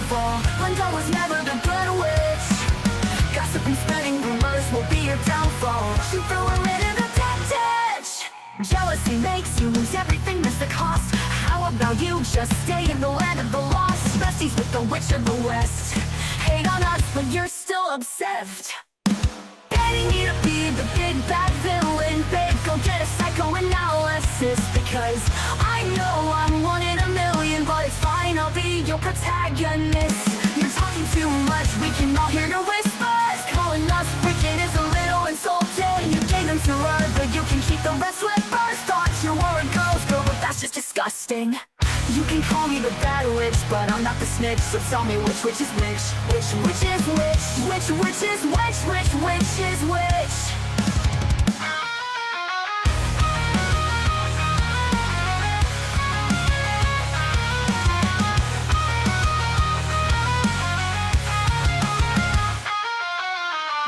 downfall. Linda was never the good witch. Gossip and spreading rumors will be your downfall. She threw her into the dead ditch. Jealousy makes you lose everything, that's the cost. How about you just stay in the land of the lost? Besties with the witch of the west. Hate on us, but you're still obsessed. Getting you to be the big bad villain, babe, go get a psychoanalysis. Because I know I'm one in a million, but it's fine, I'll be your protagonist. You're talking too much, we can all hear your whispers. Calling us wicked is a little insulting. You gave them to her, but you can keep the rest with first thoughts. Your word goes, girl, but that's just disgusting. You can call me the bad witch, but I'm not the snitch. So tell me which is which? Which is which? Which is which is which?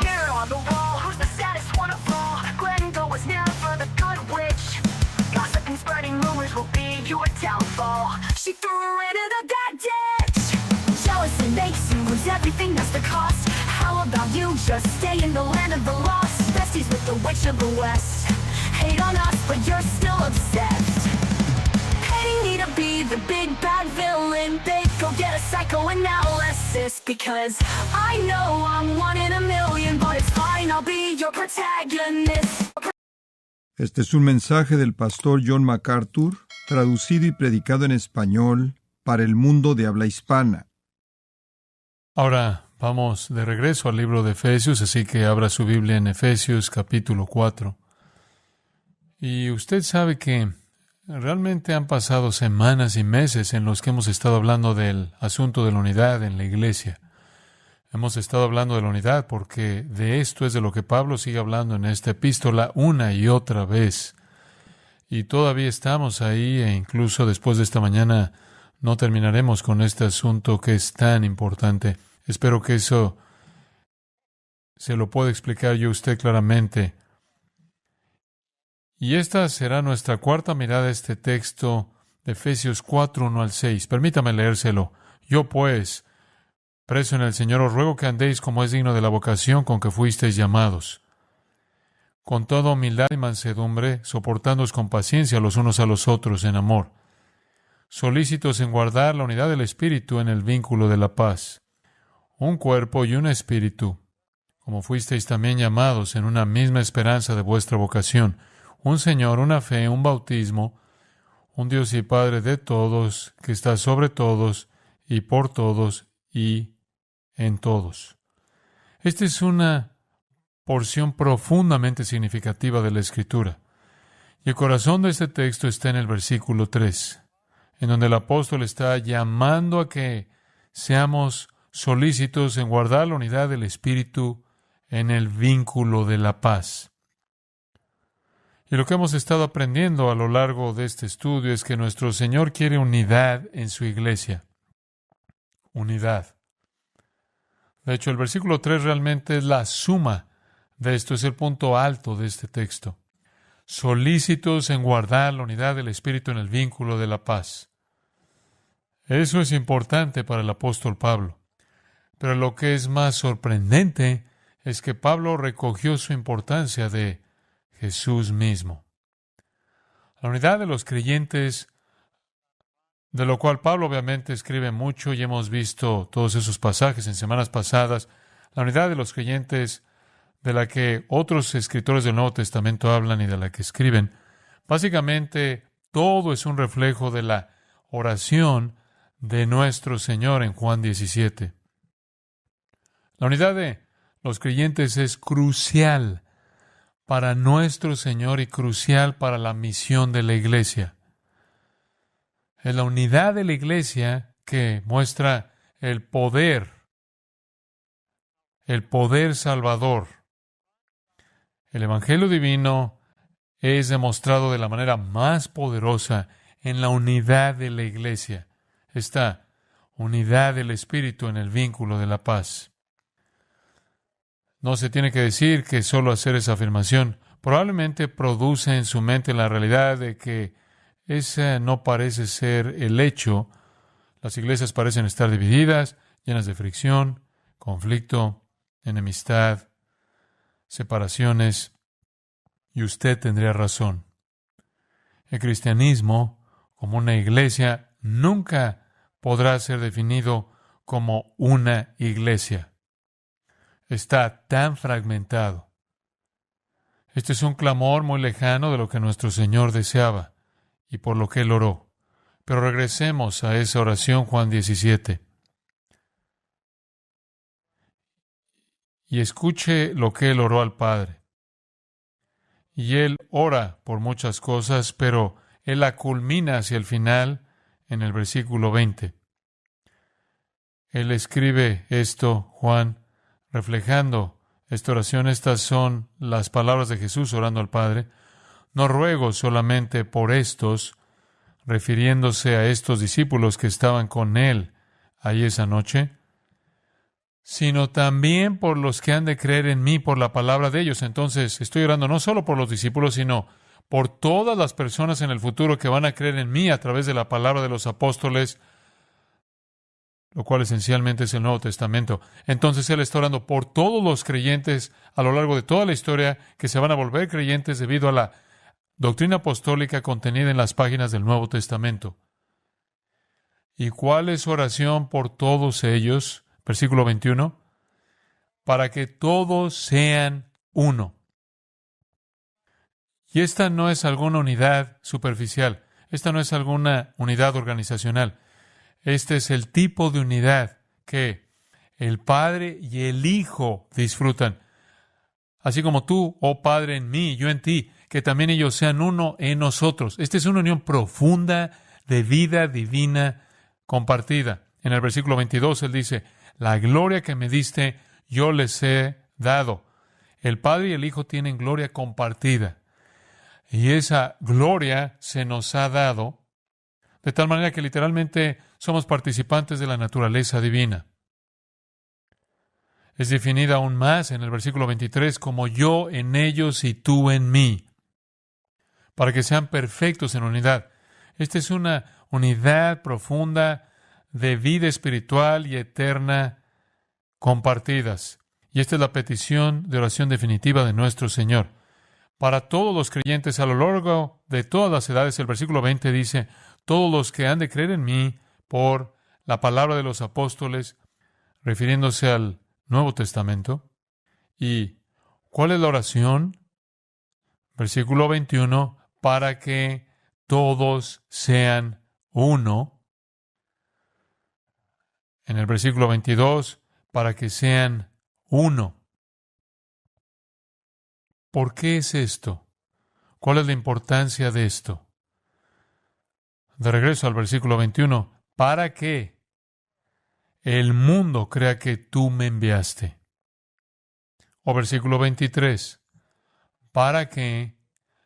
Mirror on the wall, who's the saddest one of all? Glenda was never the good witch. Gossip and spreading rumors will be your downfall. She threw her into the dead ditch. Jealousy makes you lose everything, that's the cost. How about you just stay in the land of the lost? Besties with the witch of the west. Hate on us, but you're still obsessed. Hating me to be the big bad villain, babe, go get a psychoanalysis. Because I know I'm one in a million, but it's fine, I'll be your protagonist. Este es un mensaje del pastor John MacArthur, traducido y predicado en español para el mundo de habla hispana. Ahora vamos de regreso al libro de Efesios, así que abra su Biblia en Efesios capítulo 4. Y usted sabe que realmente han pasado semanas y meses en los que hemos estado hablando del asunto de la unidad en la iglesia. Hemos estado hablando de la unidad porque de esto es de lo que Pablo sigue hablando en esta epístola una y otra vez. Y todavía estamos ahí e incluso después de esta mañana no terminaremos con este asunto que es tan importante. Espero que eso se lo pueda explicar yo a usted claramente. Y esta será nuestra cuarta mirada a este texto de Efesios 4, 1 al 6. Permítame leérselo. Yo pues, preso en el Señor, os ruego que andéis como es digno de la vocación con que fuisteis llamados, con toda humildad y mansedumbre, soportándoos con paciencia los unos a los otros en amor, solícitos en guardar la unidad del Espíritu en el vínculo de la paz. Un cuerpo y un espíritu, como fuisteis también llamados en una misma esperanza de vuestra vocación, un Señor, una fe, un bautismo, un Dios y Padre de todos, que está sobre todos y por todos y en todos. Esta es una porción profundamente significativa de la Escritura. Y el corazón de este texto está en el versículo 3, en donde el apóstol está llamando a que seamos solícitos en guardar la unidad del Espíritu en el vínculo de la paz. Y lo que hemos estado aprendiendo a lo largo de este estudio es que nuestro Señor quiere unidad en su iglesia. Unidad. De hecho, el versículo 3 realmente es la suma de esto, es el punto alto de este texto. Solícitos en guardar la unidad del Espíritu en el vínculo de la paz. Eso es importante para el apóstol Pablo. Pero lo que es más sorprendente es que Pablo recogió su importancia de Jesús mismo. La unidad de los creyentes, de lo cual Pablo obviamente escribe mucho y hemos visto todos esos pasajes en semanas pasadas, la unidad de los creyentes de la que otros escritores del Nuevo Testamento hablan y de la que escriben, básicamente todo es un reflejo de la oración de nuestro Señor en Juan 17. La unidad de los creyentes es crucial para nuestro Señor y crucial para la misión de la iglesia. Es la unidad de la iglesia que muestra el poder salvador. El Evangelio divino es demostrado de la manera más poderosa en la unidad de la iglesia. Esta unidad del Espíritu en el vínculo de la paz. No se tiene que decir que solo hacer esa afirmación probablemente produce en su mente la realidad de que ese no parece ser el hecho. Las iglesias parecen estar divididas llenas de fricción, conflicto, enemistad, separaciones, y usted tendría razón. El cristianismo, como una iglesia, nunca podrá ser definido como una iglesia. Está tan fragmentado. Este es un clamor muy lejano de lo que nuestro Señor deseaba y por lo que Él oró. Pero regresemos a esa oración, Juan 17. Y escuche lo que Él oró al Padre. Y Él ora por muchas cosas, pero Él la culmina hacia el final en el versículo 20. Él escribe esto, Juan, reflejando esta oración. Estas son las palabras de Jesús orando al Padre. No ruego solamente por estos, refiriéndose a estos discípulos que estaban con Él ahí esa noche, sino también por los que han de creer en mí por la palabra de ellos. Entonces, estoy orando no solo por los discípulos, sino por todas las personas en el futuro que van a creer en mí a través de la palabra de los apóstoles, lo cual esencialmente es el Nuevo Testamento. Entonces, Él está orando por todos los creyentes a lo largo de toda la historia que se van a volver creyentes debido a la doctrina apostólica contenida en las páginas del Nuevo Testamento. ¿Y cuál es su oración por todos ellos? Versículo 21. Para que todos sean uno. Y esta no es alguna unidad superficial. Esta no es alguna unidad organizacional. Este es el tipo de unidad que el Padre y el Hijo disfrutan. Así como tú, oh Padre, en mí y yo en ti, que también ellos sean uno en nosotros. Esta es una unión profunda de vida divina compartida. En el versículo 22 Él dice, la gloria que me diste, yo les he dado. El Padre y el Hijo tienen gloria compartida. Y esa gloria se nos ha dado de tal manera que literalmente somos participantes de la naturaleza divina. Es definida aún más en el versículo 23 como yo en ellos y tú en mí, para que sean perfectos en unidad. Esta es una unidad profunda de vida espiritual y eterna compartidas. Y esta es la petición de oración definitiva de nuestro Señor. Para todos los creyentes a lo largo de todas las edades, el versículo 20 dice, todos los que han de creer en mí por la palabra de los apóstoles, refiriéndose al Nuevo Testamento. ¿Y cuál es la oración? Versículo 21, para que todos sean uno. En el versículo 22, para que sean uno. ¿Por qué es esto? ¿Cuál es la importancia de esto? De regreso al versículo 21, para que el mundo crea que tú me enviaste. O versículo 23, para que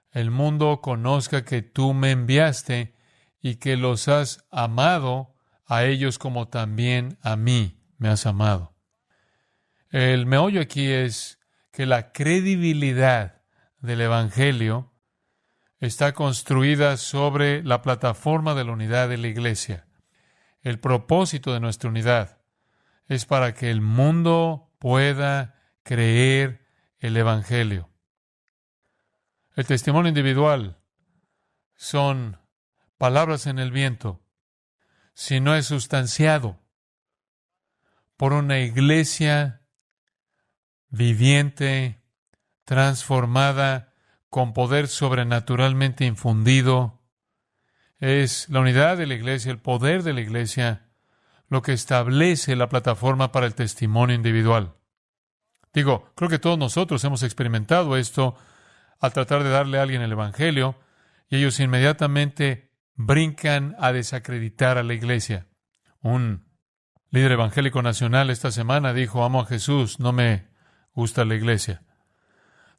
el mundo conozca que tú me enviaste y que los has amado a ellos como también a mí me has amado. El meollo aquí es que la credibilidad del Evangelio está construida sobre la plataforma de la unidad de la Iglesia. El propósito de nuestra unidad es para que el mundo pueda creer el Evangelio. El testimonio individual son palabras en el viento si no es sustanciado por una iglesia viviente, transformada, con poder sobrenaturalmente infundido. Es la unidad de la iglesia, el poder de la iglesia, lo que establece la plataforma para el testimonio individual. Creo que todos nosotros hemos experimentado esto al tratar de darle a alguien el Evangelio, y ellos inmediatamente brincan a desacreditar a la iglesia. Un líder evangélico nacional esta semana dijo, amo a Jesús, no me gusta la iglesia,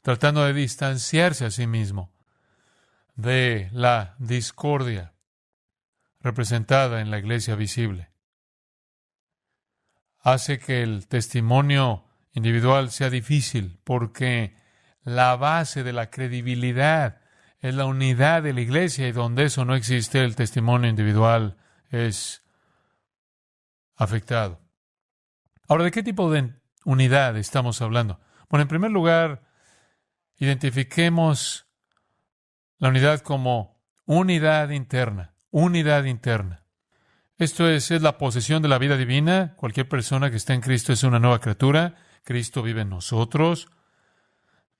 tratando de distanciarse a sí mismo de la discordia representada en la iglesia visible. Hace que el testimonio individual sea difícil porque la base de la credibilidad es la unidad de la iglesia, y donde eso no existe, el testimonio individual es afectado. Ahora, ¿de qué tipo de unidad estamos hablando? Bueno, en primer lugar, identifiquemos la unidad como unidad interna. Unidad interna. Esto es la posesión de la vida divina. Cualquier persona que esté en Cristo es una nueva criatura. Cristo vive en nosotros.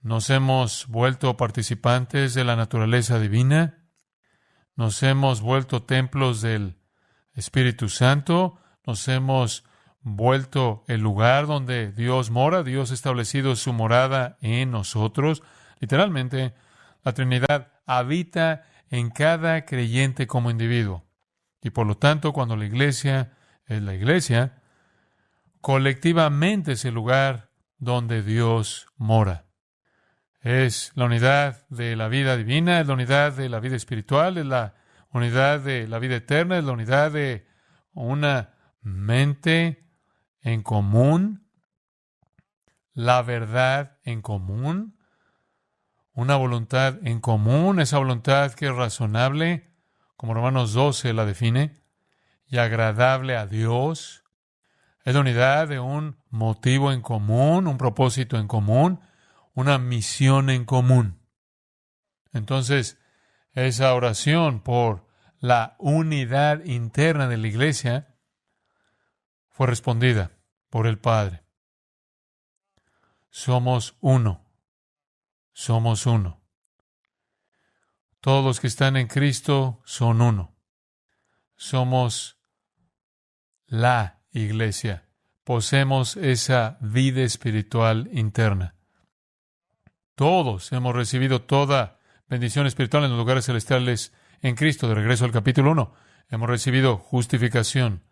Nos hemos vuelto participantes de la naturaleza divina. Nos hemos vuelto templos del Espíritu Santo. Nos hemos vuelto el lugar donde Dios mora. Dios ha establecido su morada en nosotros. Literalmente, la Trinidad habita en cada creyente como individuo. Y por lo tanto, cuando la iglesia es la iglesia, colectivamente es el lugar donde Dios mora. Es la unidad de la vida divina, es la unidad de la vida espiritual, es la unidad de la vida eterna, es la unidad de una mente en común, la verdad en común, una voluntad en común, esa voluntad que es razonable, como Romanos 12 la define, y agradable a Dios. Es la unidad de un motivo en común, un propósito en común, una misión en común. Entonces, esa oración por la unidad interna de la iglesia fue respondida por el Padre. Somos uno. Somos uno. Todos los que están en Cristo son uno. Somos la iglesia. Poseemos esa vida espiritual interna. Todos hemos recibido toda bendición espiritual en los lugares celestiales en Cristo. De regreso al capítulo 1, hemos recibido justificación,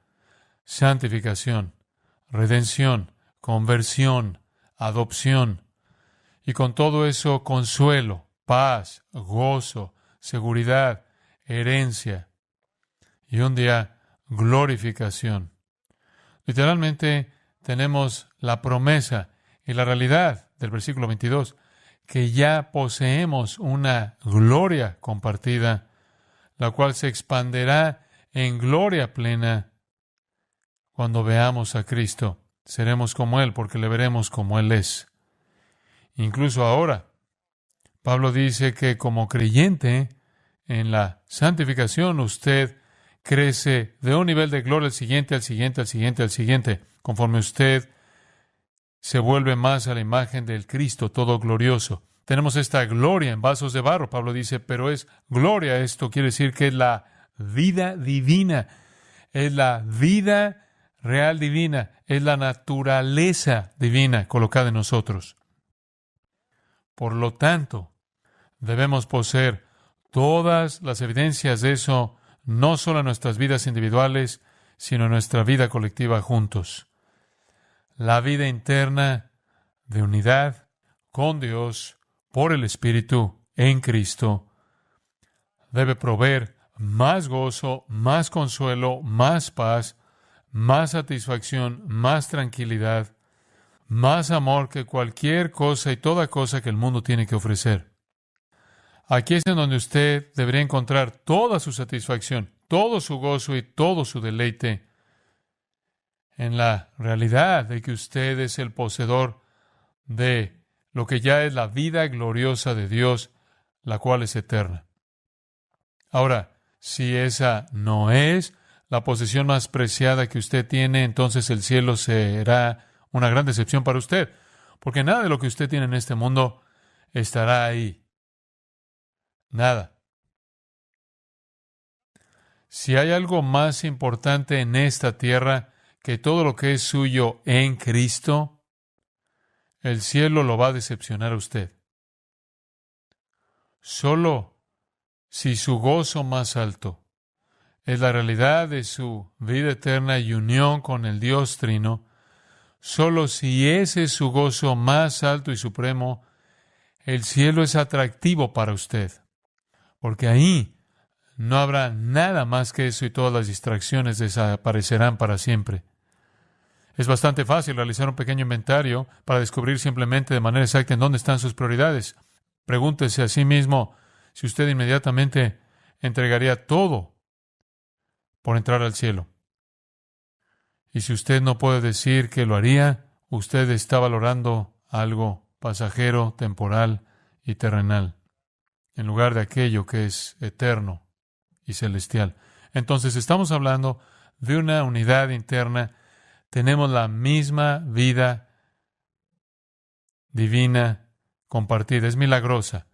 santificación, redención, conversión, adopción. Y con todo eso, consuelo, paz, gozo, seguridad, herencia y un día glorificación. Literalmente tenemos la promesa y la realidad del versículo 22, que ya poseemos una gloria compartida, la cual se expanderá en gloria plena cuando veamos a Cristo. Seremos como Él porque le veremos como Él es. Incluso ahora, Pablo dice que como creyente en la santificación usted crece de un nivel de gloria al siguiente, al siguiente, al siguiente, al siguiente, conforme usted se vuelve más a la imagen del Cristo todo glorioso. Tenemos esta gloria en vasos de barro, Pablo dice, pero es gloria. Esto quiere decir que es la vida divina, es la vida real divina, es la naturaleza divina colocada en nosotros. Por lo tanto, debemos poseer todas las evidencias de eso, no solo en nuestras vidas individuales, sino en nuestra vida colectiva juntos. La vida interna de unidad con Dios por el Espíritu en Cristo debe proveer más gozo, más consuelo, más paz, más satisfacción, más tranquilidad, más amor que cualquier cosa y toda cosa que el mundo tiene que ofrecer. Aquí es en donde usted debería encontrar toda su satisfacción, todo su gozo y todo su deleite en la realidad de que usted es el poseedor de lo que ya es la vida gloriosa de Dios, la cual es eterna. Ahora, si esa no es la posesión más preciada que usted tiene, entonces el cielo será una gran decepción para usted, porque nada de lo que usted tiene en este mundo estará ahí. Nada. Si hay algo más importante en esta tierra que todo lo que es suyo en Cristo, el cielo lo va a decepcionar a usted. Solo si su gozo más alto es la realidad de su vida eterna y unión con el Dios Trino, solo si ese es su gozo más alto y supremo, el cielo es atractivo para usted, porque ahí no habrá nada más que eso y todas las distracciones desaparecerán para siempre. Es bastante fácil realizar un pequeño inventario para descubrir simplemente de manera exacta en dónde están sus prioridades. Pregúntese a sí mismo si usted inmediatamente entregaría todo por entrar al cielo. Y si usted no puede decir que lo haría, usted está valorando algo pasajero, temporal y terrenal, en lugar de aquello que es eterno y celestial. Entonces estamos hablando de una unidad interna. Tenemos la misma vida divina compartida. Es milagrosa.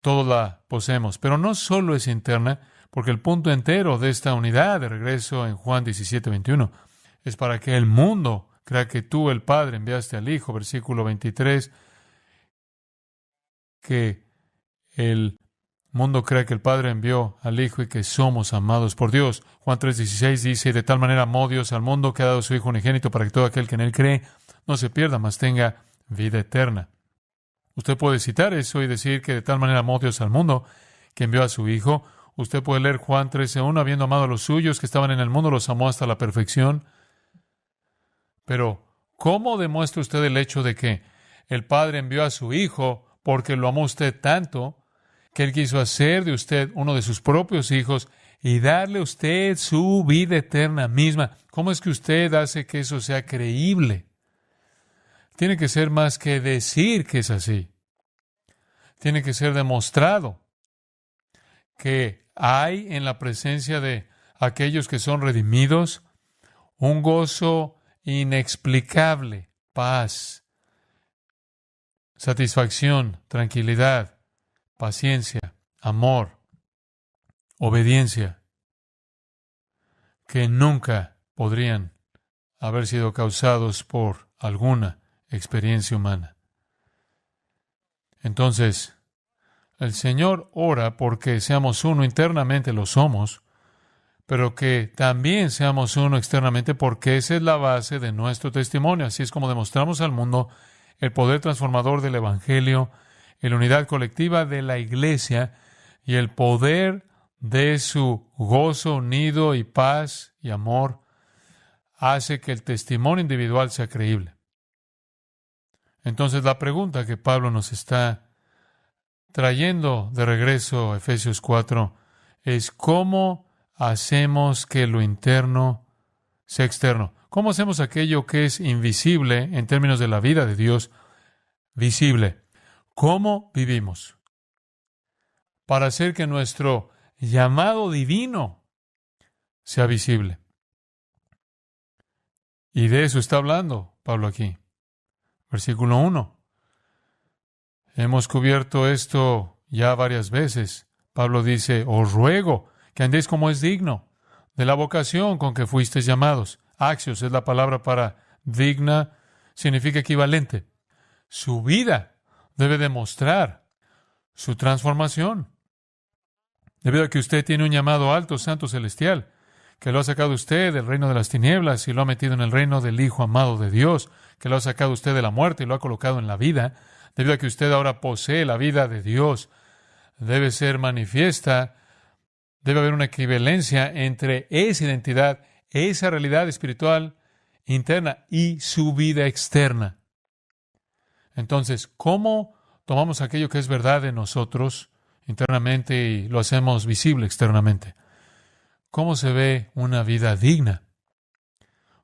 Todos la poseemos. Pero no solo es interna, porque el punto entero de esta unidad, de regreso en Juan 17:21, es para que el mundo crea que tú, el Padre, enviaste al Hijo. Versículo 23, que el mundo crea que el Padre envió al Hijo y que somos amados por Dios. Juan 3:16 dice: de tal manera amó Dios al mundo que ha dado a su Hijo unigénito para que todo aquel que en Él cree no se pierda, mas tenga vida eterna. Usted puede citar eso y decir que de tal manera amó Dios al mundo que envió a su Hijo. Usted puede leer Juan 13:1, habiendo amado a los suyos que estaban en el mundo, los amó hasta la perfección. Pero, ¿cómo demuestra usted el hecho de que el Padre envió a su Hijo porque lo amó usted tanto que Él quiso hacer de usted uno de sus propios hijos y darle a usted su vida eterna misma? ¿Cómo es que usted hace que eso sea creíble? Tiene que ser más que decir que es así. Tiene que ser demostrado que hay en la presencia de aquellos que son redimidos un gozo inexplicable, paz, satisfacción, tranquilidad, paciencia, amor, obediencia, que nunca podrían haber sido causados por alguna experiencia humana. Entonces, el Señor ora porque seamos uno internamente, lo somos, pero que también seamos uno externamente, porque esa es la base de nuestro testimonio. Así es como demostramos al mundo el poder transformador del Evangelio, la unidad colectiva de la Iglesia y el poder de su gozo unido y paz y amor hace que el testimonio individual sea creíble. Entonces, la pregunta que Pablo nos está trayendo de regreso a Efesios 4 es: ¿cómo hacemos que lo interno sea externo? ¿Cómo hacemos aquello que es invisible en términos de la vida de Dios visible? ¿Cómo vivimos para hacer que nuestro llamado divino sea visible? Y de eso está hablando Pablo aquí. Versículo 1. Hemos cubierto esto ya varias veces. Pablo dice: os ruego que andéis como es digno de la vocación con que fuisteis llamados. Axios es la palabra para digna, significa equivalente. Su vida debe demostrar su transformación. Debido a que usted tiene un llamado alto, santo, celestial, que lo ha sacado usted del reino de las tinieblas y lo ha metido en el reino del Hijo amado de Dios, que lo ha sacado usted de la muerte y lo ha colocado en la vida, debido a que usted ahora posee la vida de Dios, debe ser manifiesta, debe haber una equivalencia entre esa identidad, esa realidad espiritual interna y su vida externa. Entonces, ¿cómo tomamos aquello que es verdad de nosotros internamente y lo hacemos visible externamente? ¿Cómo se ve una vida digna?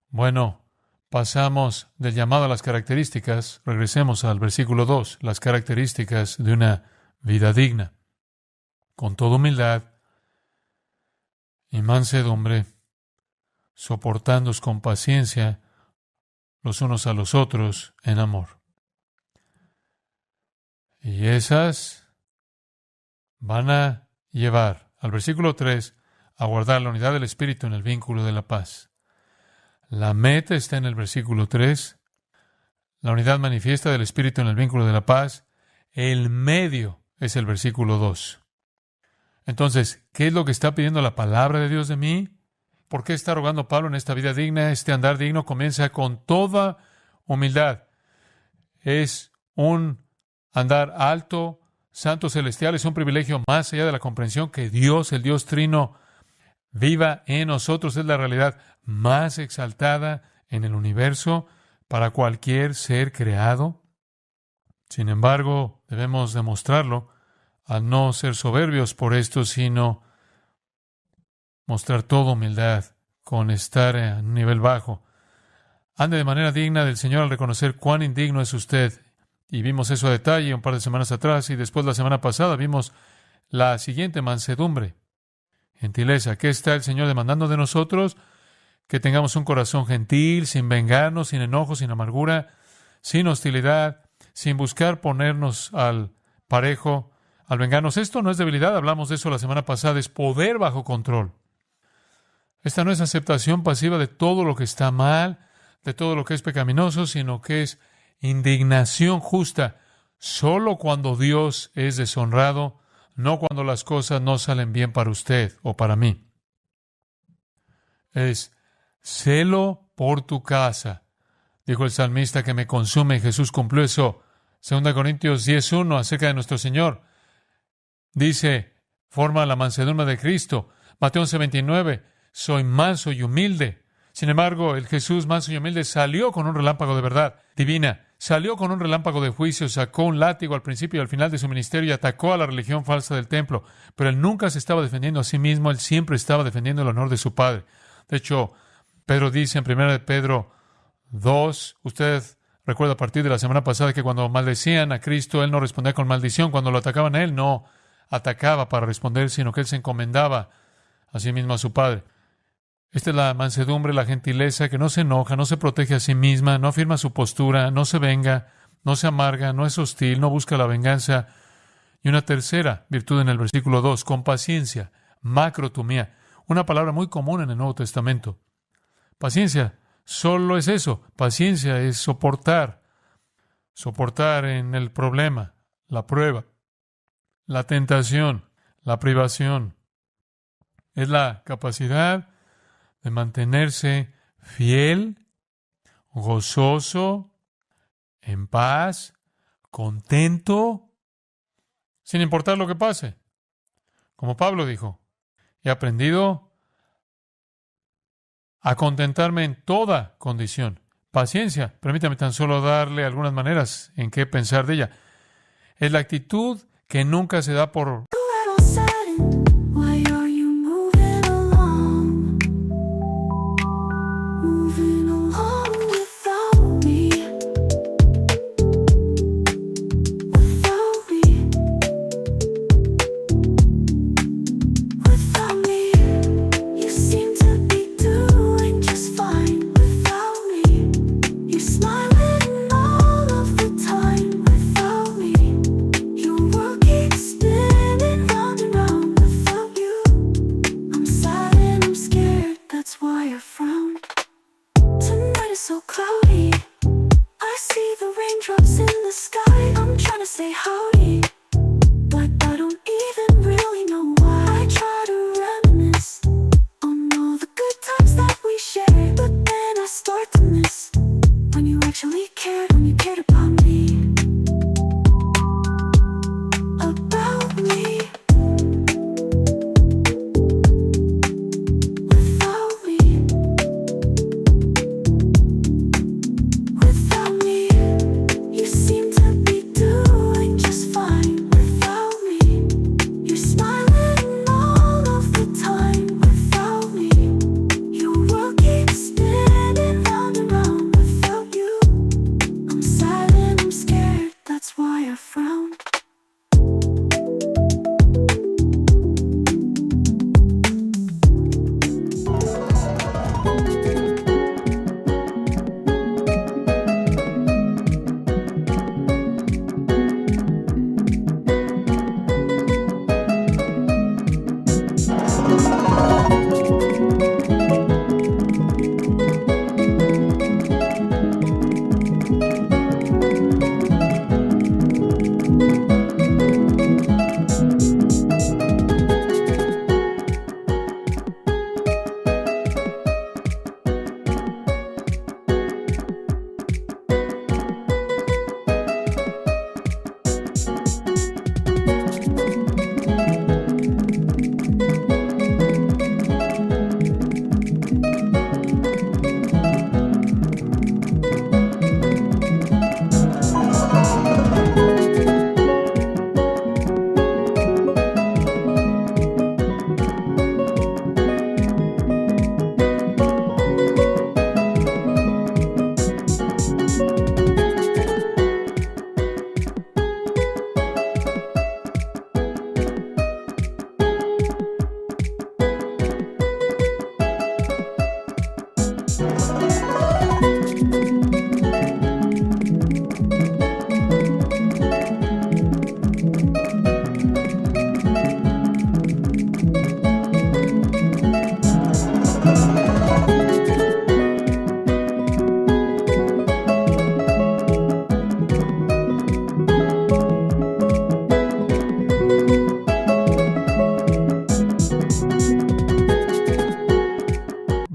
Bueno, pasamos del llamado a las características. Regresemos al versículo 2, las características de una vida digna. Con toda humildad y mansedumbre, soportándoos con paciencia los unos a los otros en amor. Y esas van a llevar al versículo 3 a guardar la unidad del Espíritu en el vínculo de la paz. La meta está en el versículo 3, la unidad manifiesta del Espíritu en el vínculo de la paz. El medio es el versículo 2. Entonces, ¿qué es lo que está pidiendo la palabra de Dios de mí? ¿Por qué está rogando Pablo en esta vida digna? Este andar digno comienza con toda humildad. Es un andar alto, santo, celestial. Es un privilegio más allá de la comprensión que Dios, el Dios Trino, viva en nosotros. Es la realidad más exaltada en el universo para cualquier ser creado. Sin embargo, debemos demostrarlo al no ser soberbios por esto, sino mostrar toda humildad con estar a un nivel bajo. Ande de manera digna del Señor al reconocer cuán indigno es usted. Y vimos eso a detalle un par de semanas atrás, y después la semana pasada vimos la siguiente: mansedumbre, gentileza. ¿Qué está el Señor demandando de nosotros? Que tengamos un corazón gentil, sin vengarnos, sin enojo, sin amargura, sin hostilidad, sin buscar ponernos al parejo, al vengarnos. Esto no es debilidad, hablamos de eso la semana pasada, es poder bajo control. Esta no es aceptación pasiva de todo lo que está mal, de todo lo que es pecaminoso, sino que es indignación justa, solo cuando Dios es deshonrado, no cuando las cosas no salen bien para usted o para mí. Es celo por tu casa, dijo el salmista, que me consume, y Jesús cumplió eso. 2 Corintios 10:1 acerca de nuestro Señor. Dice, forma la mansedumbre de Cristo. Mateo 11:29, soy manso y humilde. Sin embargo, el Jesús manso y humilde salió con un relámpago de verdad divina, salió con un relámpago de juicio, sacó un látigo al principio y al final de su ministerio y atacó a la religión falsa del templo. Pero él nunca se estaba defendiendo a sí mismo, él siempre estaba defendiendo el honor de su Padre. De hecho, Pedro dice en 1 de Pedro 2, usted recuerda a partir de la semana pasada que cuando maldecían a Cristo, él no respondía con maldición. Cuando lo atacaban a él, no atacaba para responder, sino que él se encomendaba a sí mismo a su Padre. Esta es la mansedumbre, la gentileza, que no se enoja, no se protege a sí misma, no afirma su postura, no se venga, no se amarga, no es hostil, no busca la venganza. Y una tercera virtud en el versículo 2, con paciencia, macrotumía, una palabra muy común en el Nuevo Testamento. Paciencia solo es eso. Paciencia es soportar en el problema, la prueba, la tentación, la privación. Es la capacidad de mantenerse fiel, gozoso, en paz, contento, sin importar lo que pase. Como Pablo dijo, he aprendido a contentarme en toda condición. Paciencia, permítame tan solo darle algunas maneras en qué pensar de ella. Es la actitud que nunca se da por All sudden, why are you moving along? Moving along without me. Without me. Without me. You seem to be doing just fine without me. You're smiling all of the time without me. Your world keeps spinning round and round without you. I'm sad and I'm scared, that's why I frown. Tonight is so cloudy. I see the raindrops in the sky. I'm trying to say howdy, but I don't even really know why. I try to reminisce on all the good times that we shared, but then I start to miss when you actually cared, when you cared about me. About me. Without me. Without me. You seem to be doing just fine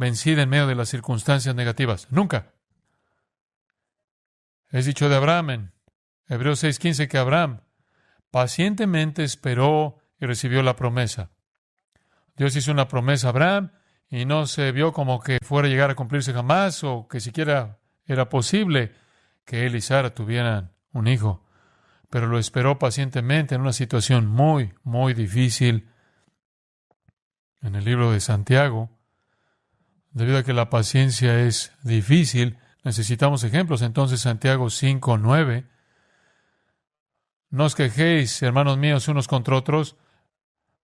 vencida en medio de las circunstancias negativas. Nunca. Es dicho de Abraham en Hebreos 6:15 que Abraham pacientemente esperó y recibió la promesa. Dios hizo una promesa a Abraham y no se vio como que fuera a llegar a cumplirse jamás o que siquiera era posible que él y Sara tuvieran un hijo. Pero lo esperó pacientemente en una situación muy, muy difícil. En el libro de Santiago, debido a que la paciencia es difícil, necesitamos ejemplos. Entonces, Santiago 5:9, no os quejéis, hermanos míos, unos contra otros,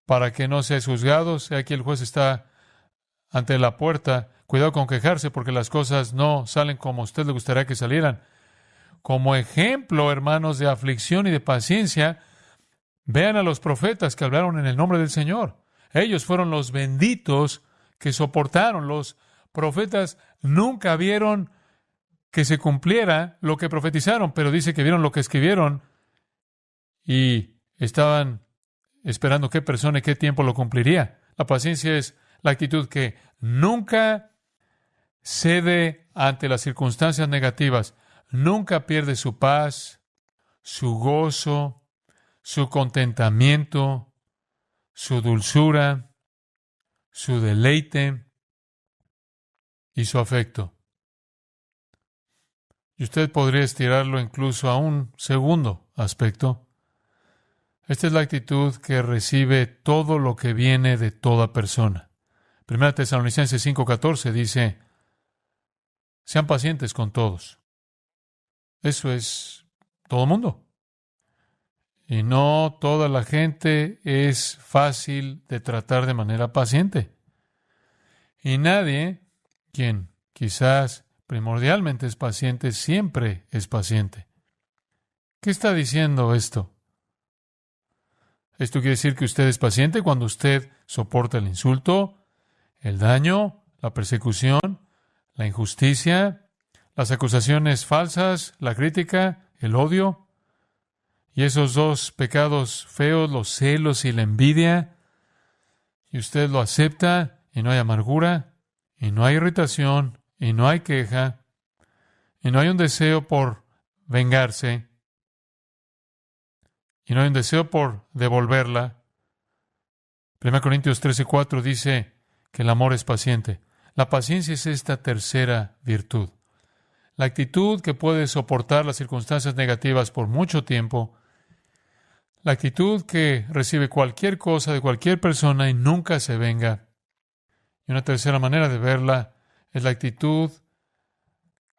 para que no seáis juzgados. Aquí el juez está ante la puerta. Cuidado con quejarse, porque las cosas no salen como a usted le gustaría que salieran. Como ejemplo, hermanos, de aflicción y de paciencia, vean a los profetas que hablaron en el nombre del Señor. Ellos fueron los benditos que soportaron. Los profetas nunca vieron que se cumpliera lo que profetizaron, pero dice que vieron lo que escribieron y estaban esperando qué persona y qué tiempo lo cumpliría. La paciencia es la actitud que nunca cede ante las circunstancias negativas, nunca pierde su paz, su gozo, su contentamiento, su dulzura, su deleite y su afecto. Y usted podría estirarlo incluso a un segundo aspecto. Esta es la actitud que recibe todo lo que viene de toda persona. 1 Tesalonicenses 5:14 dice, sean pacientes con todos. Eso es todo mundo. Y no toda la gente es fácil de tratar de manera paciente. Y nadie, quien quizás primordialmente es paciente, siempre es paciente. ¿Qué está diciendo esto? Esto quiere decir que usted es paciente cuando usted soporta el insulto, el daño, la persecución, la injusticia, las acusaciones falsas, la crítica, el odio. Y esos dos pecados feos, los celos y la envidia, y usted lo acepta y no hay amargura, y no hay irritación, y no hay queja, y no hay un deseo por vengarse, y no hay un deseo por devolverla. 1 Corintios 13:4 dice que el amor es paciente. La paciencia es esta tercera virtud. La actitud que puede soportar las circunstancias negativas por mucho tiempo. La actitud que recibe cualquier cosa de cualquier persona y nunca se venga. Y una tercera manera de verla es la actitud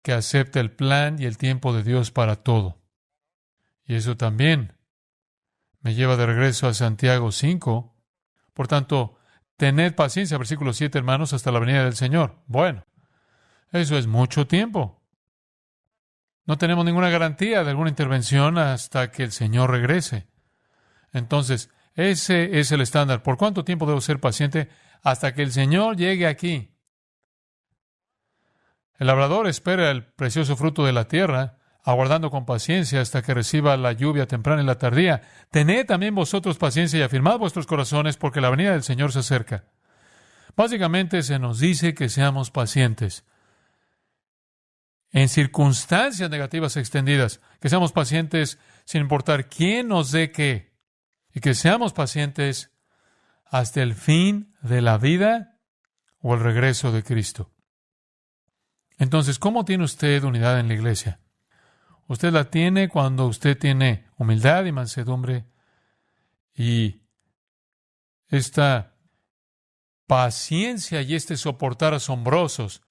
que acepta el plan y el tiempo de Dios para todo. Y eso también me lleva de regreso a Santiago 5. Por tanto, tened paciencia, versículo 7, hermanos, hasta la venida del Señor. Bueno, eso es mucho tiempo. No tenemos ninguna garantía de alguna intervención hasta que el Señor regrese. Entonces, ese es el estándar. ¿Por cuánto tiempo debo ser paciente? Hasta que el Señor llegue aquí. El labrador espera el precioso fruto de la tierra, aguardando con paciencia hasta que reciba la lluvia temprana y la tardía. Tened también vosotros paciencia y afirmad vuestros corazones, porque la venida del Señor se acerca. Básicamente se nos dice que seamos pacientes en circunstancias negativas extendidas, que seamos pacientes sin importar quién nos dé qué, y que seamos pacientes hasta el fin de la vida o el regreso de Cristo. Entonces, ¿cómo tiene usted unidad en la iglesia? Usted la tiene cuando usted tiene humildad y mansedumbre y esta paciencia y este soportar asombrosos.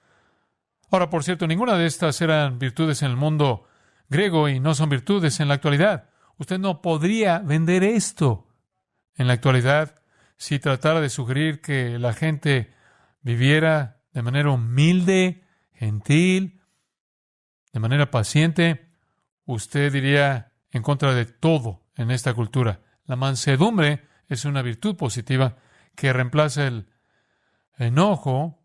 Ahora, por cierto, ninguna de estas eran virtudes en el mundo griego y no son virtudes en la actualidad. Usted no podría vender esto en la actualidad si tratara de sugerir que la gente viviera de manera humilde, gentil, de manera paciente. Usted iría en contra de todo en esta cultura. La mansedumbre es una virtud positiva que reemplaza el enojo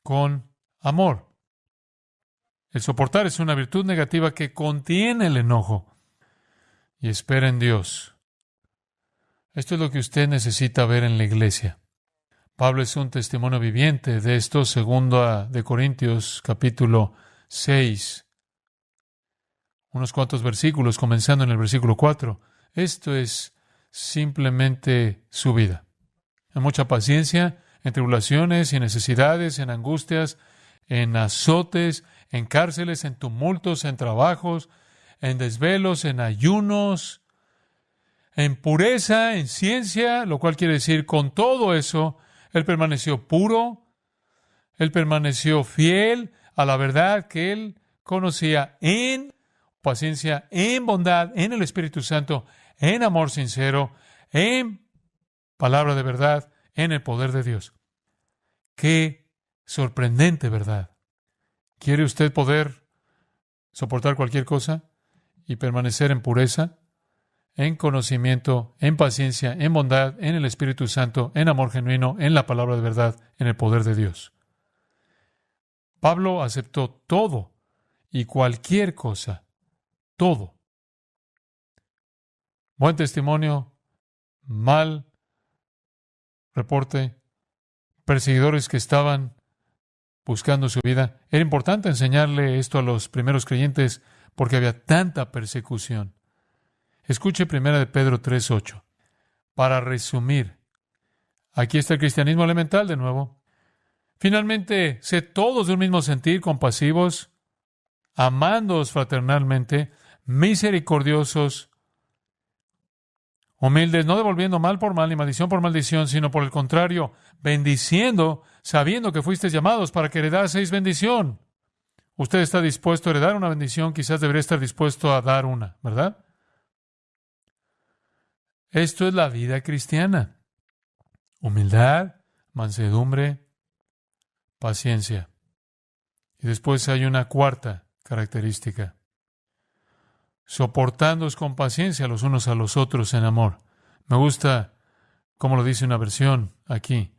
con amor. El soportar es una virtud negativa que contiene el enojo y espera en Dios. Esto es lo que usted necesita ver en la iglesia. Pablo es un testimonio viviente de esto, segundo de Corintios, capítulo 6, unos cuantos versículos, comenzando en el versículo 4. Esto es simplemente su vida. En mucha paciencia, en tribulaciones y necesidades, en angustias, en azotes, en cárceles, en tumultos, en trabajos, en desvelos, en ayunos, en pureza, en ciencia, lo cual quiere decir, con todo eso, Él permaneció puro, Él permaneció fiel a la verdad que Él conocía, en paciencia, en bondad, en el Espíritu Santo, en amor sincero, en palabra de verdad, en el poder de Dios. ¡Qué sorprendente verdad! ¿Quiere usted poder soportar cualquier cosa y permanecer en pureza, en conocimiento, en paciencia, en bondad, en el Espíritu Santo, en amor genuino, en la palabra de verdad, en el poder de Dios? Pablo aceptó todo y cualquier cosa, todo. Buen testimonio, mal reporte, perseguidores que estaban buscando su vida. Era importante enseñarle esto a los primeros creyentes porque había tanta persecución. Escuche 1 de Pedro 3:8. Para resumir, aquí está el cristianismo elemental de nuevo. Finalmente, sed todos de un mismo sentir, compasivos, amándoos fraternalmente, misericordiosos, humildes, no devolviendo mal por mal ni maldición por maldición, sino por el contrario, bendiciendo, sabiendo que fuisteis llamados para que heredaseis bendición. Usted está dispuesto a heredar una bendición, quizás debería estar dispuesto a dar una, ¿verdad? Esto es la vida cristiana. Humildad, mansedumbre, paciencia. Y después hay una cuarta característica. Soportándoos con paciencia los unos a los otros en amor. Me gusta cómo lo dice una versión aquí.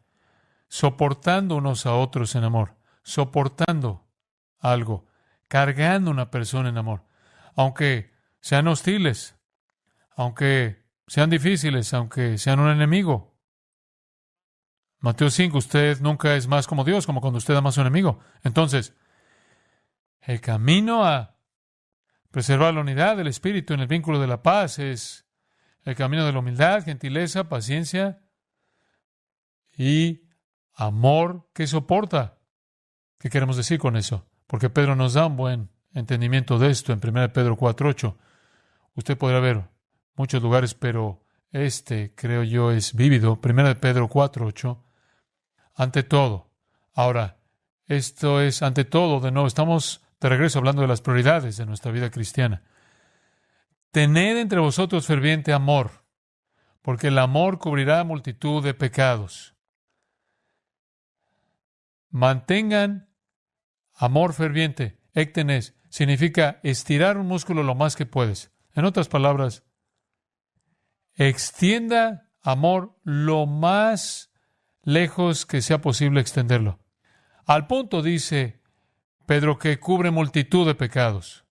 Soportando unos a otros en amor. Soportando algo. Cargando una persona en amor. Aunque sean hostiles. Aunque sean difíciles. Aunque sean un enemigo. Mateo 5, usted nunca es más como Dios, como cuando usted ama a su enemigo. Entonces, el camino a preservar la unidad del Espíritu en el vínculo de la paz es el camino de la humildad, gentileza, paciencia y amor que soporta. ¿Qué queremos decir con eso? Porque Pedro nos da un buen entendimiento de esto en 1 Pedro 4:8. Usted podrá ver muchos lugares, pero creo yo, es vívido. 1 Pedro 4:8. Ante todo. Ahora, esto es ante todo, de nuevo, estamos de regreso hablando de las prioridades de nuestra vida cristiana. Tened entre vosotros ferviente amor, porque el amor cubrirá multitud de pecados. Mantengan amor ferviente. Éctenes significa estirar un músculo lo más que puedes. En otras palabras, extienda amor lo más lejos que sea posible extenderlo. Al punto, dice Pedro, que cubre multitud de pecados.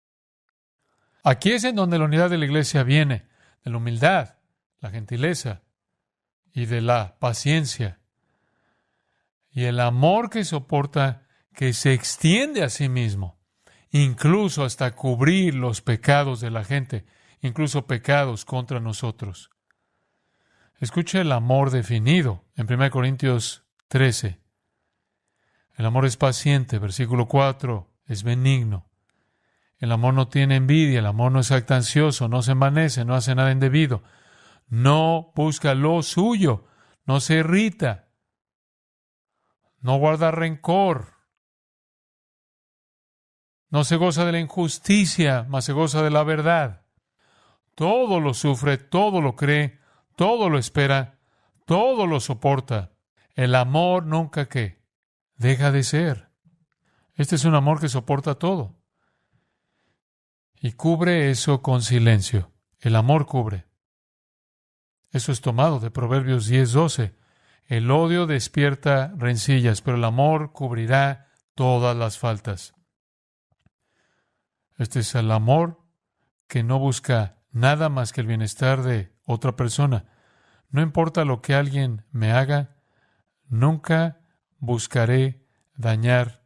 Aquí es en donde la unidad de la iglesia viene, de la humildad, la gentileza y de la paciencia. Y el amor que soporta, que se extiende a sí mismo, incluso hasta cubrir los pecados de la gente, incluso pecados contra nosotros. Escuche el amor definido en 1 Corintios 13. El amor es paciente, versículo 4, es benigno. El amor no tiene envidia, el amor no es jactancioso, no se envanece, no hace nada indebido, no busca lo suyo, no se irrita, no guarda rencor, no se goza de la injusticia, mas se goza de la verdad. Todo lo sufre, todo lo cree, todo lo espera, todo lo soporta. El amor nunca, ¿qué? Deja de ser. Este es un amor que soporta todo. Y cubre eso con silencio. El amor cubre. Eso es tomado de Proverbios 10:12. El odio despierta rencillas, pero el amor cubrirá todas las faltas. Este es el amor que no busca nada más que el bienestar de otra persona. No importa lo que alguien me haga, nunca buscaré dañar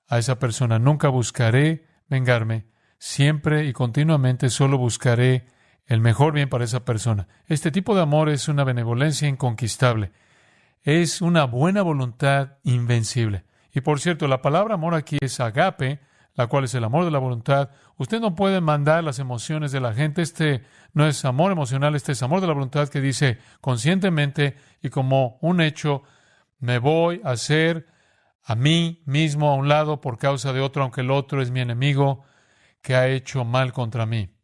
a esa persona, nunca buscaré vengarme, siempre y continuamente solo buscaré el mejor bien para esa persona. Este tipo de amor es una benevolencia inconquistable, es una buena voluntad invencible. Y por cierto, la palabra amor aquí es agape, la cual es el amor de la voluntad. Usted no puede mandar las emociones de la gente. Este no es amor emocional, este es amor de la voluntad que dice conscientemente y como un hecho, me voy a hacer a mí mismo a un lado por causa de otro, aunque el otro es mi enemigo que ha hecho mal contra mí.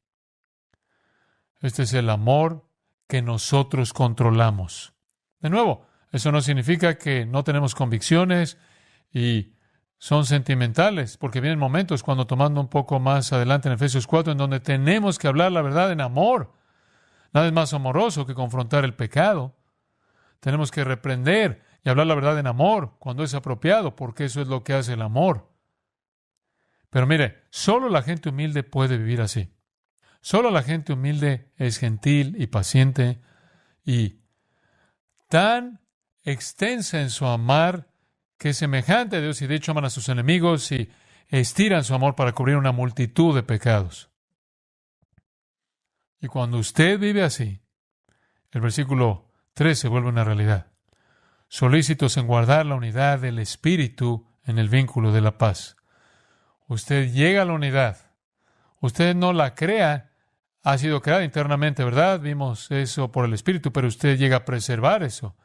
Este es el amor que nosotros controlamos. De nuevo, eso no significa que no tenemos convicciones y son sentimentales, porque vienen momentos cuando tomando un poco más adelante en Efesios 4, en donde tenemos que hablar la verdad en amor. Nada es más amoroso que confrontar el pecado. Tenemos que reprender y hablar la verdad en amor cuando es apropiado, porque eso es lo que hace el amor. Pero mire, solo la gente humilde puede vivir así. Solo la gente humilde es gentil y paciente y tan extensa en su amar que es semejante a Dios, y de hecho aman a sus enemigos y estiran su amor para cubrir una multitud de pecados. Y cuando usted vive así, el versículo 3 se vuelve una realidad. Solícitos en guardar la unidad del Espíritu en el vínculo de la paz. Usted llega a la unidad. Usted no la crea, ha sido creada internamente, ¿verdad? Vimos eso por el Espíritu, pero usted llega a preservar eso.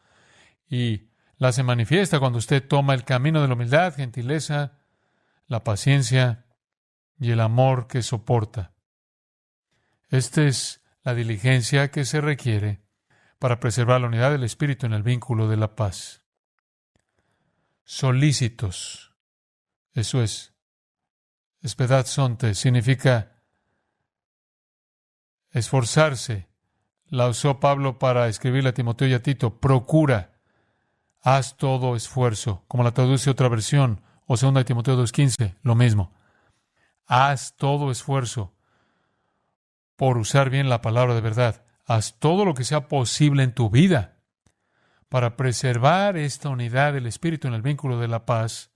Y la se manifiesta cuando usted toma el camino de la humildad, gentileza, la paciencia y el amor que soporta. Esta es la diligencia que se requiere para preservar la unidad del Espíritu en el vínculo de la paz. Solícitos. Eso es. Espedazonte significa esforzarse. La usó Pablo para escribirle a Timoteo y a Tito. Procura. Haz todo esfuerzo, como la traduce otra versión, o 2 Timoteo 2:15, lo mismo. Haz todo esfuerzo por usar bien la palabra de verdad. Haz todo lo que sea posible en tu vida para preservar esta unidad del Espíritu en el vínculo de la paz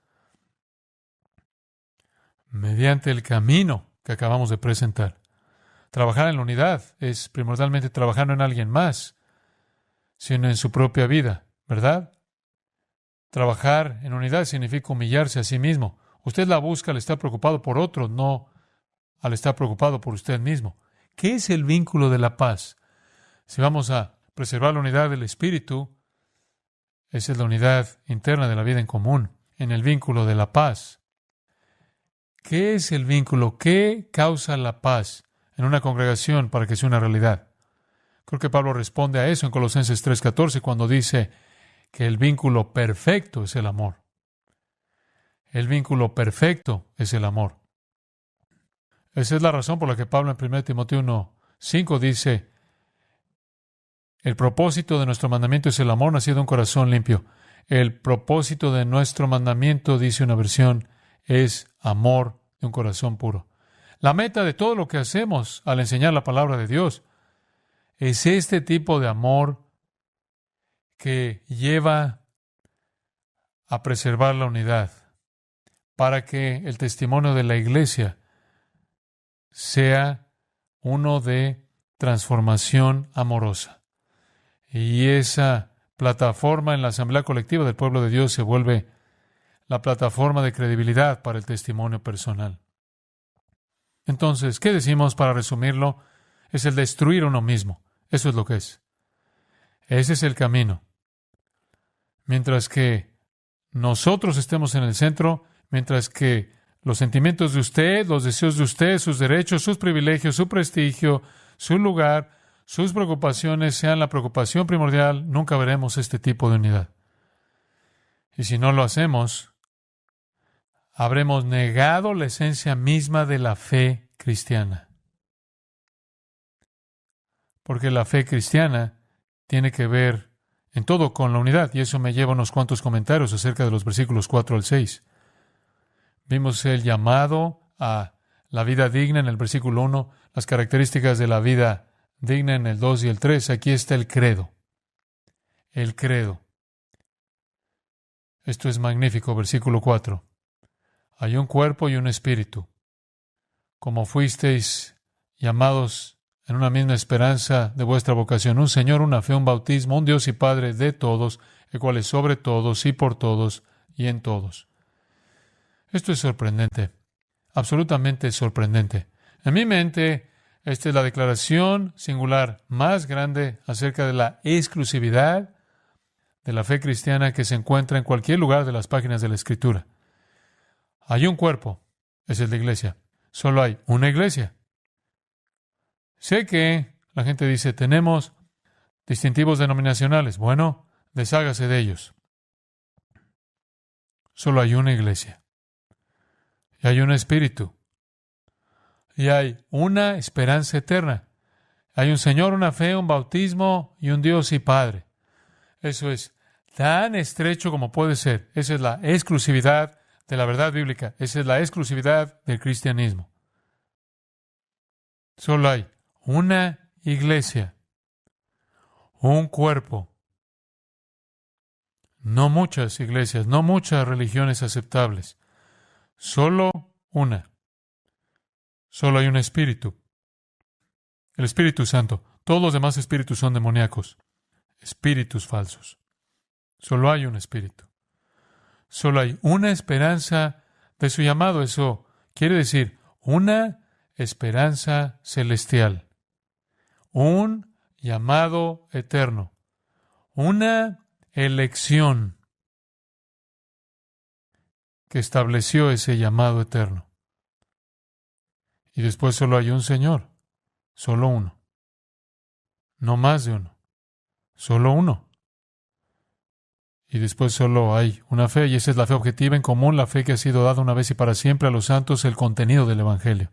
mediante el camino que acabamos de presentar. Trabajar en la unidad es primordialmente trabajar no en alguien más, sino en su propia vida, ¿verdad? Trabajar en unidad significa humillarse a sí mismo. Usted la busca al estar preocupado por otro, no al estar preocupado por usted mismo. ¿Qué es el vínculo de la paz? Si vamos a preservar la unidad del Espíritu, esa es la unidad interna de la vida en común, en el vínculo de la paz. ¿Qué es el vínculo? ¿Qué causa la paz en una congregación para que sea una realidad? Creo que Pablo responde a eso en Colosenses 3:14 cuando dice que el vínculo perfecto es el amor. El vínculo perfecto es el amor. Esa es la razón por la que Pablo en 1 Timoteo 1:5 dice, el propósito de nuestro mandamiento es el amor nacido de un corazón limpio. El propósito de nuestro mandamiento, dice una versión, es amor de un corazón puro. La meta de todo lo que hacemos al enseñar la palabra de Dios es este tipo de amor que lleva a preservar la unidad para que el testimonio de la iglesia sea uno de transformación amorosa. Y esa plataforma en la asamblea colectiva del pueblo de Dios se vuelve la plataforma de credibilidad para el testimonio personal. Entonces, ¿qué decimos para resumirlo? Es el destruir a uno mismo. Eso es lo que es. Ese es el camino. Mientras que nosotros estemos en el centro, mientras que los sentimientos de usted, los deseos de usted, sus derechos, sus privilegios, su prestigio, su lugar, sus preocupaciones sean la preocupación primordial, nunca veremos este tipo de unidad. Y si no lo hacemos, habremos negado la esencia misma de la fe cristiana. Porque la fe cristiana tiene que ver en todo con la unidad, y eso me lleva a unos cuantos comentarios acerca de los versículos 4 al 6. Vimos el llamado a la vida digna en el versículo 1, las características de la vida digna en el 2 y el 3. Aquí está el credo. El credo. Esto es magnífico, versículo 4. Hay un cuerpo y un espíritu. Como fuisteis llamados en una misma esperanza de vuestra vocación, un Señor, una fe, un bautismo, un Dios y Padre de todos, el cual es sobre todos y por todos y en todos. Esto es sorprendente, absolutamente sorprendente. En mi mente, esta es la declaración singular más grande acerca de la exclusividad de la fe cristiana que se encuentra en cualquier lugar de las páginas de la Escritura. Hay un cuerpo, esa es la iglesia. Solo hay una iglesia. Sé que la gente dice, tenemos distintivos denominacionales. Bueno, deshágase de ellos. Solo hay una iglesia. Y hay un espíritu. Y hay una esperanza eterna. Hay un Señor, una fe, un bautismo y un Dios y Padre. Eso es tan estrecho como puede ser. Esa es la exclusividad de la verdad bíblica. Esa es la exclusividad del cristianismo. Solo hay una iglesia, un cuerpo. No muchas iglesias, no muchas religiones aceptables. Solo una. Solo hay un espíritu. El Espíritu Santo. Todos los demás espíritus son demoníacos. Espíritus falsos. Solo hay un espíritu. Solo hay una esperanza de su llamado. Eso quiere decir una esperanza celestial. Un llamado eterno. Una elección que estableció ese llamado eterno. Y después solo hay un Señor. Solo uno. No más de uno. Solo uno. Y después solo hay una fe, y esa es la fe objetiva en común, la fe que ha sido dada una vez y para siempre a los santos, el contenido del Evangelio.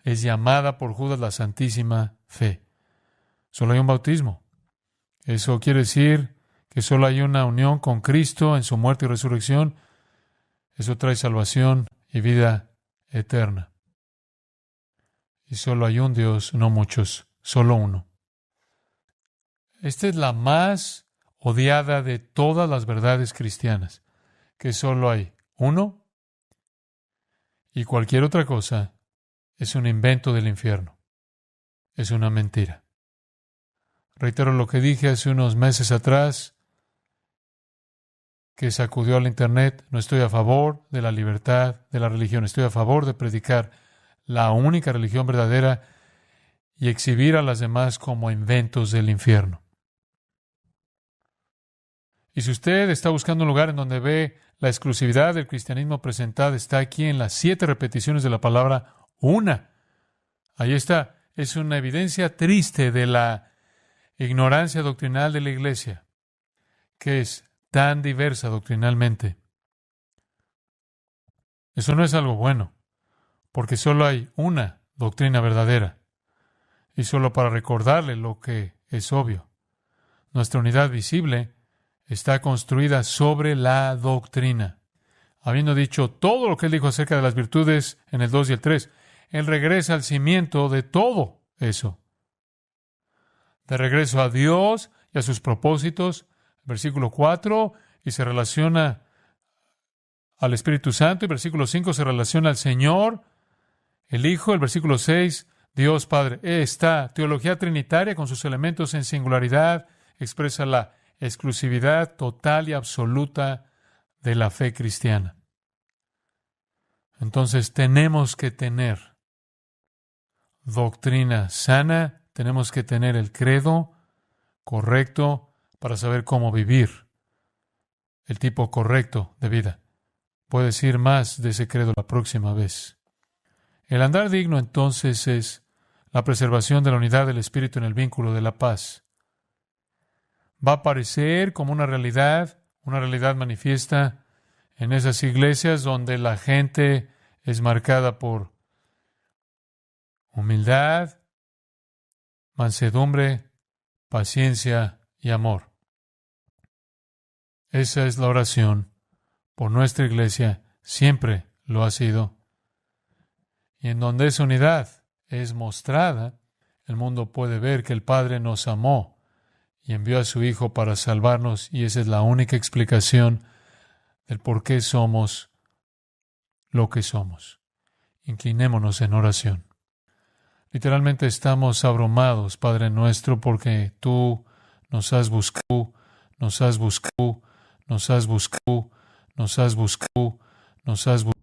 Es llamada por Judas la Santísima Fe. Solo hay un bautismo. Eso quiere decir que solo hay una unión con Cristo en su muerte y resurrección. Eso trae salvación y vida eterna. Y solo hay un Dios, no muchos, solo uno. Esta es la más odiada de todas las verdades cristianas, que solo hay uno y cualquier otra cosa es un invento del infierno. Es una mentira. Reitero lo que dije hace unos meses atrás, que sacudió al Internet. No estoy a favor de la libertad de la religión. Estoy a favor de predicar la única religión verdadera y exhibir a las demás como inventos del infierno. Y si usted está buscando un lugar en donde ve la exclusividad del cristianismo presentada, está aquí en las 7 repeticiones de la palabra una. Ahí está. Es una evidencia triste de la ignorancia doctrinal de la iglesia, que es tan diversa doctrinalmente. Eso no es algo bueno, porque solo hay una doctrina verdadera. Y solo para recordarle lo que es obvio, nuestra unidad visible está construida sobre la doctrina. Habiendo dicho todo lo que él dijo acerca de las virtudes en el 2 y el 3, él regresa al cimiento de todo eso. De regreso a Dios y a sus propósitos, versículo 4, y se relaciona al Espíritu Santo, y versículo 5 se relaciona al Señor, el Hijo, el versículo 6, Dios Padre. Esta teología trinitaria con sus elementos en singularidad expresa la exclusividad total y absoluta de la fe cristiana. Entonces tenemos que tener doctrina sana, tenemos que tener el credo correcto para saber cómo vivir el tipo correcto de vida. Puedes ir más de ese credo la próxima vez. El andar digno entonces es la preservación de la unidad del Espíritu en el vínculo de la paz. Va a aparecer como una realidad manifiesta en esas iglesias donde la gente es marcada por humildad, mansedumbre, paciencia y amor. Esa es la oración por nuestra iglesia, siempre lo ha sido. Y en donde esa unidad es mostrada, el mundo puede ver que el Padre nos amó y envió a su Hijo para salvarnos, y esa es la única explicación del por qué somos lo que somos. Inclinémonos en oración. Literalmente estamos abrumados, Padre nuestro, porque tú nos has buscado, nos has buscado, nos has buscado, nos has buscado, nos has buscado.